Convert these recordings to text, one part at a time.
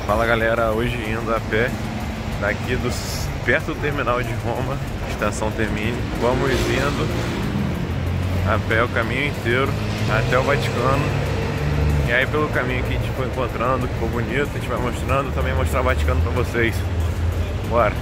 Fala galera, hoje indo a pé daqui perto do terminal de Roma, estação Termini. Vamos indo a pé o caminho inteiro até o Vaticano. E aí pelo caminho que a gente foi encontrando, que ficou bonito, a gente vai mostrando, também mostrar o Vaticano pra vocês. Bora!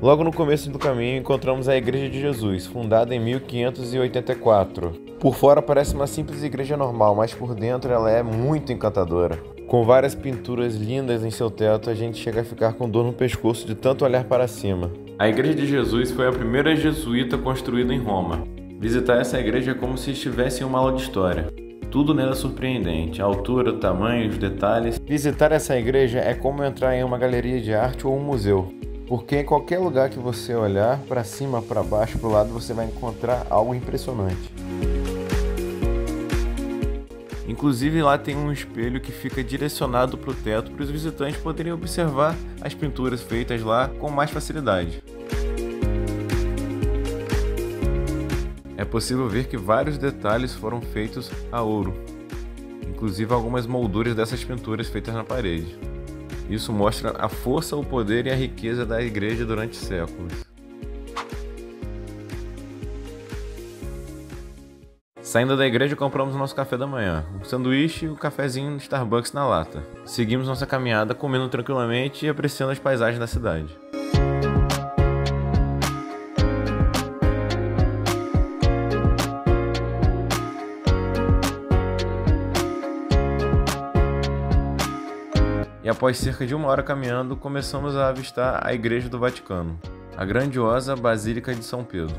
Logo no começo do caminho encontramos a Igreja de Jesus, fundada em 1584. Por fora parece uma simples igreja normal, mas por dentro ela é muito encantadora. Com várias pinturas lindas em seu teto, a gente chega a ficar com dor no pescoço de tanto olhar para cima. A Igreja de Jesus foi a primeira jesuíta construída em Roma. Visitar essa igreja é como se estivesse em uma aula de história. Tudo nela é surpreendente, a altura, o tamanho, os detalhes. Visitar essa igreja é como entrar em uma galeria de arte ou um museu. Porque em qualquer lugar que você olhar, para cima, para baixo, para o lado, você vai encontrar algo impressionante. Inclusive lá tem um espelho que fica direcionado para o teto para os visitantes poderem observar as pinturas feitas lá com mais facilidade. É possível ver que vários detalhes foram feitos a ouro, inclusive algumas molduras dessas pinturas feitas na parede. Isso mostra a força, o poder e a riqueza da igreja durante séculos. Saindo da igreja, compramos nosso café da manhã, um sanduíche e um cafezinho no Starbucks na lata. Seguimos nossa caminhada comendo tranquilamente e apreciando as paisagens da cidade. E após cerca de 1 hora caminhando, começamos a avistar a Igreja do Vaticano, a grandiosa Basílica de São Pedro.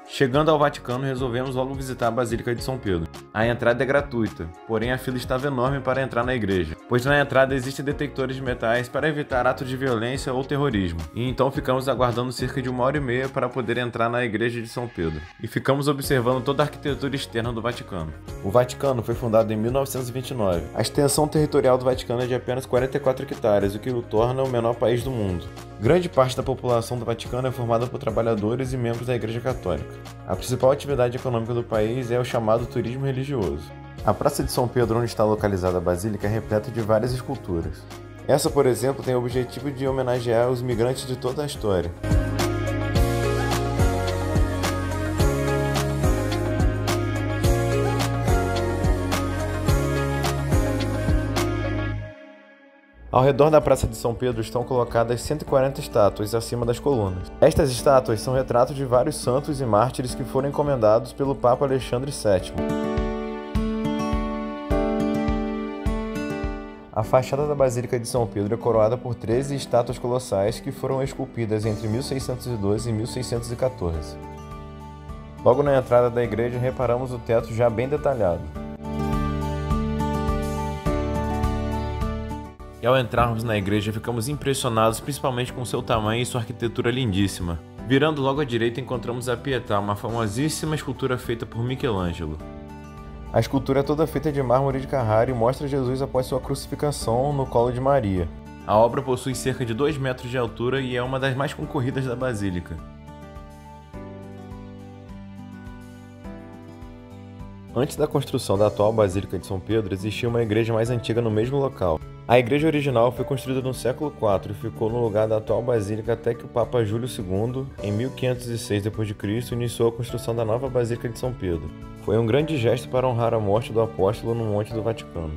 Chegando ao Vaticano, resolvemos logo visitar a Basílica de São Pedro. A entrada é gratuita, porém a fila estava enorme para entrar na igreja, pois na entrada existem detectores de metais para evitar atos de violência ou terrorismo. E então ficamos aguardando cerca de 1h30 para poder entrar na Igreja de São Pedro. E ficamos observando toda a arquitetura externa do Vaticano. O Vaticano foi fundado em 1929. A extensão territorial do Vaticano é de apenas 44 hectares, o que o torna o menor país do mundo. Grande parte da população do Vaticano é formada por trabalhadores e membros da Igreja Católica. A principal atividade econômica do país é o chamado turismo religioso. A Praça de São Pedro, onde está localizada a Basílica, é repleta de várias esculturas. Essa, por exemplo, tem o objetivo de homenagear os migrantes de toda a história. Ao redor da Praça de São Pedro estão colocadas 140 estátuas acima das colunas. Estas estátuas são retratos de vários santos e mártires que foram encomendados pelo Papa Alexandre VII. A fachada da Basílica de São Pedro é coroada por 13 estátuas colossais que foram esculpidas entre 1612 e 1614. Logo na entrada da igreja reparamos o teto já bem detalhado. E ao entrarmos na igreja ficamos impressionados principalmente com seu tamanho e sua arquitetura lindíssima. Virando logo à direita encontramos a Pietà, uma famosíssima escultura feita por Michelangelo. A escultura é toda feita de mármore de Carrara e mostra Jesus após sua crucificação no colo de Maria. A obra possui cerca de 2 metros de altura e é uma das mais concorridas da Basílica. Antes da construção da atual Basílica de São Pedro, existia uma igreja mais antiga no mesmo local. A igreja original foi construída no século IV e ficou no lugar da atual Basílica até que o Papa Júlio II, em 1506 d.C., iniciou a construção da nova Basílica de São Pedro. Foi um grande gesto para honrar a morte do apóstolo no Monte do Vaticano.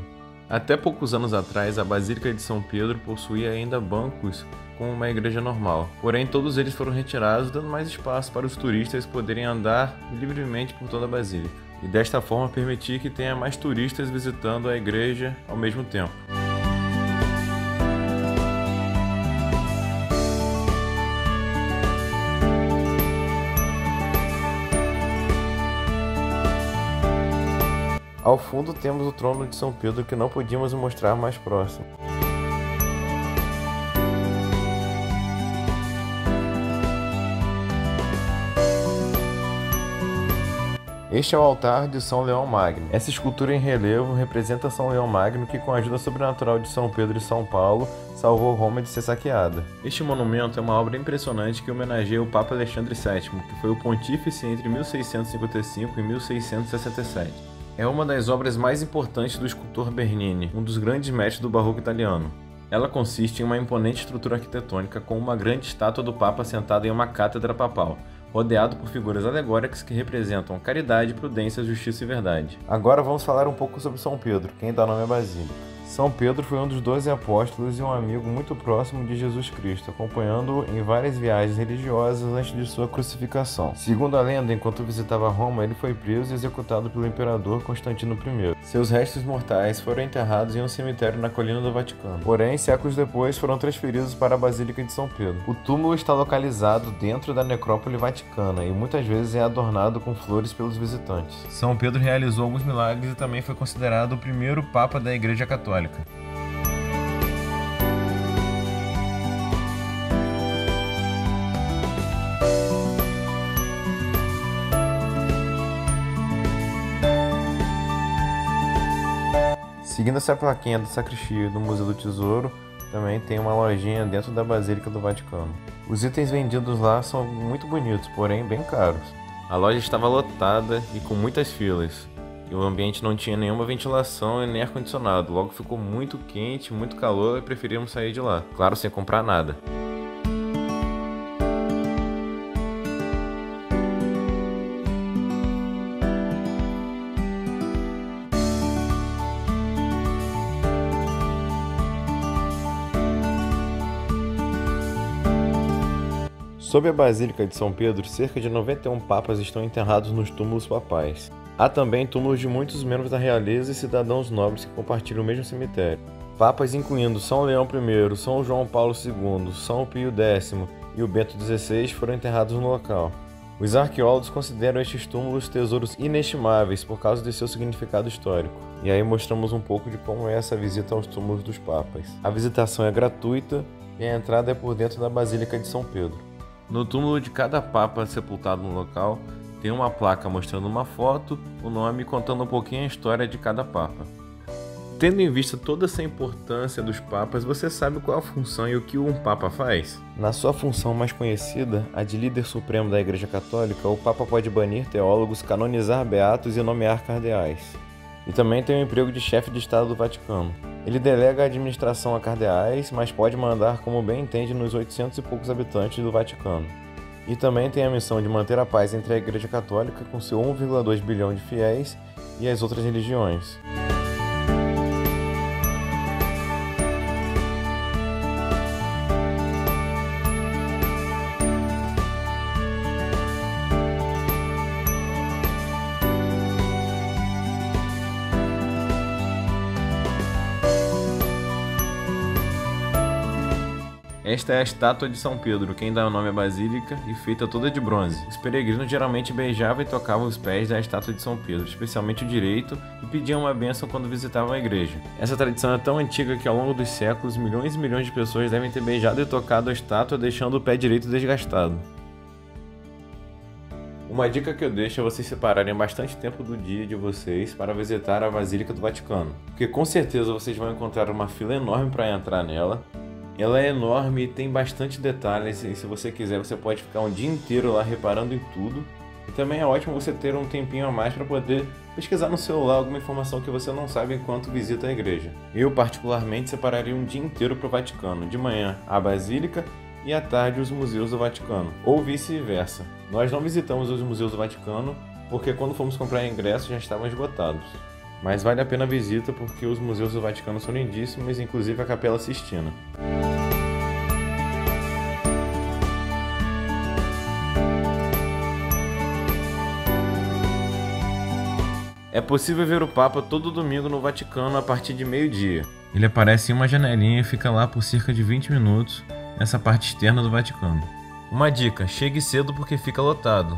Até poucos anos atrás, a Basílica de São Pedro possuía ainda bancos como uma igreja normal, porém todos eles foram retirados, dando mais espaço para os turistas poderem andar livremente por toda a Basílica, e desta forma permitir que tenha mais turistas visitando a igreja ao mesmo tempo. Ao fundo temos o trono de São Pedro que não podíamos mostrar mais próximo. Este é o altar de São Leão Magno. Essa escultura em relevo representa São Leão Magno que, com a ajuda sobrenatural de São Pedro e São Paulo, salvou Roma de ser saqueada. Este monumento é uma obra impressionante que homenageia o Papa Alexandre VII, que foi o pontífice entre 1655 e 1667. É uma das obras mais importantes do escultor Bernini, um dos grandes mestres do barroco italiano. Ela consiste em uma imponente estrutura arquitetônica com uma grande estátua do Papa sentada em uma cátedra papal, rodeado por figuras alegóricas que representam caridade, prudência, justiça e verdade. Agora vamos falar um pouco sobre São Pedro, quem dá nome à basílica. São Pedro foi um dos 12 apóstolos e um amigo muito próximo de Jesus Cristo, acompanhando-o em várias viagens religiosas antes de sua crucificação. Segundo a lenda, enquanto visitava Roma, ele foi preso e executado pelo imperador Constantino I. Seus restos mortais foram enterrados em um cemitério na colina do Vaticano. Porém, séculos depois, foram transferidos para a Basílica de São Pedro. O túmulo está localizado dentro da necrópole vaticana e muitas vezes é adornado com flores pelos visitantes. São Pedro realizou alguns milagres e também foi considerado o primeiro Papa da Igreja Católica. Seguindo essa plaquinha da sacristia do Museu do Tesouro, também tem uma lojinha dentro da Basílica do Vaticano. Os itens vendidos lá são muito bonitos, porém bem caros. A loja estava lotada e com muitas filas. E o ambiente não tinha nenhuma ventilação e nem ar-condicionado, logo ficou muito quente, muito calor e preferimos sair de lá, claro, sem comprar nada. Sob a Basílica de São Pedro, cerca de 91 papas estão enterrados nos túmulos papais. Há também túmulos de muitos membros da realeza e cidadãos nobres que compartilham o mesmo cemitério. Papas incluindo São Leão I, São João Paulo II, São Pio X e o Bento XVI foram enterrados no local. Os arqueólogos consideram estes túmulos tesouros inestimáveis por causa de seu significado histórico. E aí mostramos um pouco de como é essa visita aos túmulos dos papas. A visitação é gratuita e a entrada é por dentro da Basílica de São Pedro. No túmulo de cada papa sepultado no local, tem uma placa mostrando uma foto, o nome e contando um pouquinho a história de cada papa. Tendo em vista toda essa importância dos papas, você sabe qual a função e o que um papa faz? Na sua função mais conhecida, a de líder supremo da Igreja Católica, o papa pode banir teólogos, canonizar beatos e nomear cardeais. E também tem o emprego de chefe de Estado do Vaticano. Ele delega a administração a cardeais, mas pode mandar como bem entende nos 800 e poucos habitantes do Vaticano. E também tem a missão de manter a paz entre a Igreja Católica com seu 1,2 bilhão de fiéis e as outras religiões. Esta é a estátua de São Pedro, quem dá o nome à basílica, e feita toda de bronze. Os peregrinos geralmente beijavam e tocavam os pés da estátua de São Pedro, especialmente o direito, e pediam uma bênção quando visitavam a igreja. Essa tradição é tão antiga que ao longo dos séculos, milhões e milhões de pessoas devem ter beijado e tocado a estátua, deixando o pé direito desgastado. Uma dica que eu deixo é vocês separarem bastante tempo do dia de vocês para visitar a Basílica do Vaticano, porque com certeza vocês vão encontrar uma fila enorme para entrar nela. Ela é enorme e tem bastante detalhes, e se você quiser você pode ficar um dia inteiro lá reparando em tudo. E também é ótimo você ter um tempinho a mais para poder pesquisar no celular alguma informação que você não sabe enquanto visita a igreja. Eu particularmente separaria um dia inteiro para o Vaticano, de manhã a Basílica e à tarde os museus do Vaticano, ou vice-versa. Nós não visitamos os museus do Vaticano porque quando fomos comprar ingressos já estavam esgotados. Mas vale a pena a visita porque os museus do Vaticano são lindíssimos, inclusive a Capela Sistina. É possível ver o Papa todo domingo no Vaticano a partir de meio-dia. Ele aparece em uma janelinha e fica lá por cerca de 20 minutos, nessa parte externa do Vaticano. Uma dica, chegue cedo porque fica lotado.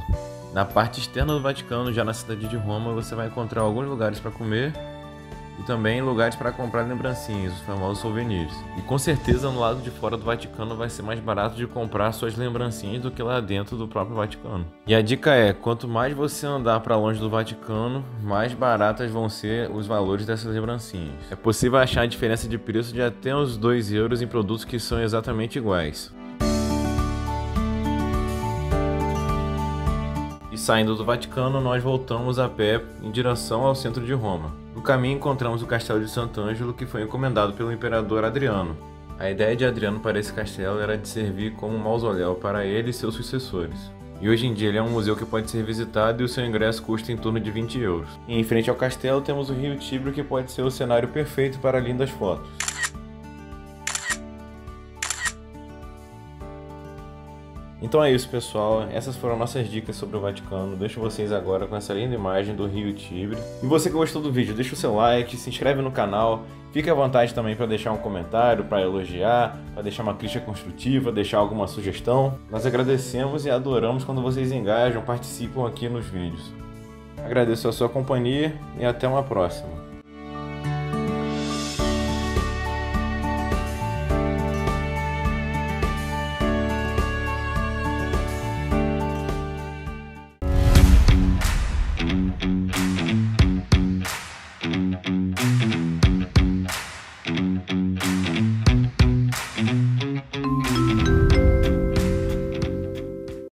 Na parte externa do Vaticano, já na cidade de Roma, você vai encontrar alguns lugares para comer e também lugares para comprar lembrancinhas, os famosos souvenirs. E com certeza no lado de fora do Vaticano vai ser mais barato de comprar suas lembrancinhas do que lá dentro do próprio Vaticano. E a dica é, quanto mais você andar para longe do Vaticano, mais baratas vão ser os valores dessas lembrancinhas. É possível achar a diferença de preço de até uns 2 euros em produtos que são exatamente iguais. E saindo do Vaticano, nós voltamos a pé em direção ao centro de Roma. No caminho encontramos o Castelo de Sant'Angelo, que foi encomendado pelo imperador Adriano. A ideia de Adriano para esse castelo era de servir como um mausoléu para ele e seus sucessores. E hoje em dia ele é um museu que pode ser visitado e o seu ingresso custa em torno de 20 euros. E em frente ao castelo temos o rio Tibre, que pode ser o cenário perfeito para lindas fotos. Então é isso, pessoal, essas foram nossas dicas sobre o Vaticano. Deixo vocês agora com essa linda imagem do rio Tibre. E você que gostou do vídeo, deixa o seu like, se inscreve no canal, fique à vontade também para deixar um comentário, para elogiar, para deixar uma crítica construtiva, deixar alguma sugestão. Nós agradecemos e adoramos quando vocês engajam, participam aqui nos vídeos. Agradeço a sua companhia e até uma próxima.